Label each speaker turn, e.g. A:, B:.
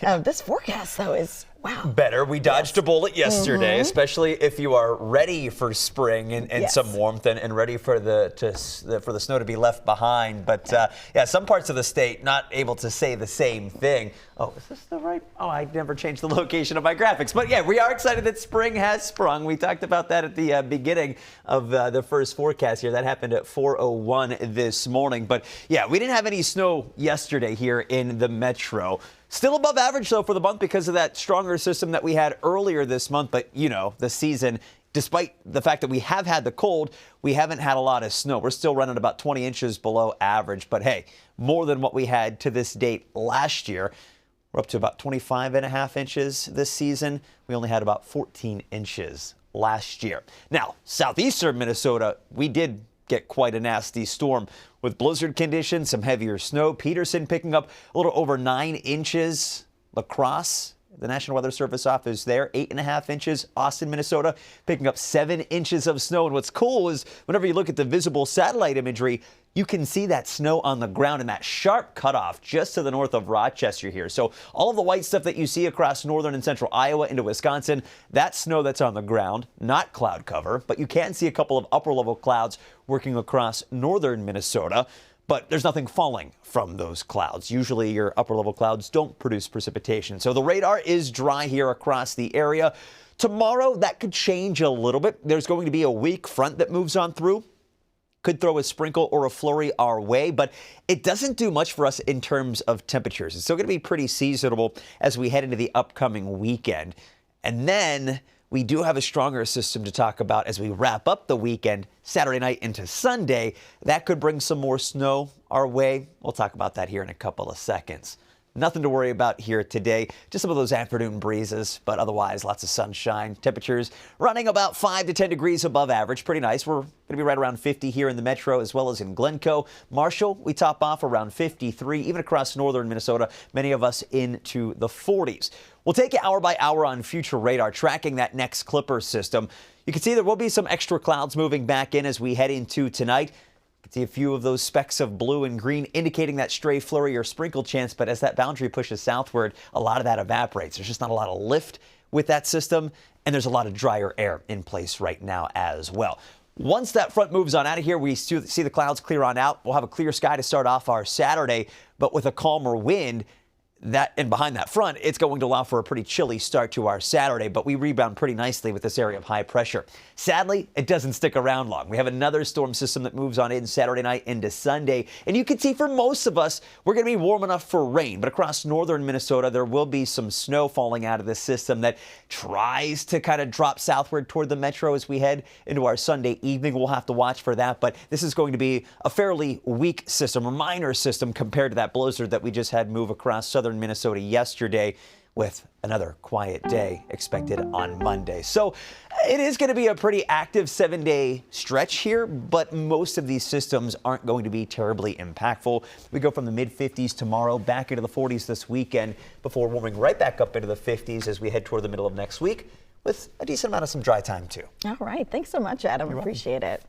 A: This forecast, though, is wow.
B: Better. We dodged a bullet yesterday, especially if you are ready for spring and some warmth and ready for the snow to be left behind. But yeah, some parts of the state not able to say the same thing. Oh, is this the right? Oh, I never changed the location of my graphics. But yeah, we are excited that spring has sprung. We talked about that at the beginning of the first forecast here. That happened at 4:01 this morning. But yeah, we didn't have any snow yesterday here in the metro. Still above average, though, for the month because of that stronger system that we had earlier this month. But, you know, the season, despite the fact that we have had the cold, we haven't had a lot of snow. We're still running about 20 inches below average. But, hey, more than what we had to this date last year. We're up to about 25.5 inches this season. We only had about 14 inches last year. Now, southeastern Minnesota, we did get quite a nasty storm with blizzard conditions, some heavier snow. Peterson picking up a little over 9 inches. La Crosse, the National Weather Service office there, 8.5 inches. Austin, Minnesota, picking up 7 inches of snow. And what's cool is whenever you look at the visible satellite imagery, you can see that snow on the ground and that sharp cutoff just to the north of Rochester here. So all of the white stuff that you see across northern and central Iowa into Wisconsin, that's snow that's on the ground, not cloud cover. But you can see a couple of upper level clouds working across northern Minnesota. But there's nothing falling from those clouds. Usually your upper level clouds don't produce precipitation. So the radar is dry here across the area. Tomorrow, that could change a little bit. There's going to be a weak front that moves on through. Could throw a sprinkle or a flurry our way, but it doesn't do much for us in terms of temperatures. It's still going to be pretty seasonable as we head into the upcoming weekend. And then we do have a stronger system to talk about as we wrap up the weekend, Saturday night into Sunday. That could bring some more snow our way. We'll talk about that here in a couple of seconds. Nothing to worry about here today. Just some of those afternoon breezes, but otherwise lots of sunshine. Temperatures running about 5 to 10 degrees above average. Pretty nice. We're going to be right around 50 here in the metro as well as in Glencoe. Marshall, we top off around 53, even across northern Minnesota, many of us into the 40s. We'll take it hour by hour on future radar, tracking that next Clipper system. You can see there will be some extra clouds moving back in as we head into tonight. You can see a few of those specks of blue and green indicating that stray flurry or sprinkle chance, but as that boundary pushes southward, a lot of that evaporates. There's just not a lot of lift with that system, and there's a lot of drier air in place right now as well. Once that front moves on out of here, we see the clouds clear on out. We'll have a clear sky to start off our Saturday, but with a calmer wind. And behind that front, it's going to allow for a pretty chilly start to our Saturday, but we rebound pretty nicely with this area of high pressure. Sadly, it doesn't stick around long. We have another storm system that moves on in Saturday night into Sunday, and you can see for most of us, we're going to be warm enough for rain, but across northern Minnesota, there will be some snow falling out of this system that tries to kind of drop southward toward the metro as we head into our Sunday evening. We'll have to watch for that, but this is going to be a fairly weak system, a minor system compared to that blizzard that we just had move across southern Minnesota yesterday, with another quiet day expected on Monday. So it is going to be a pretty active 7-day stretch here, but most of these systems aren't going to be terribly impactful. We go from the mid-50s tomorrow back into the 40s this weekend before warming right back up into the 50s as we head toward the middle of next week with a decent amount of some dry time too.
A: All right. Thanks so much, Adam. Appreciate it.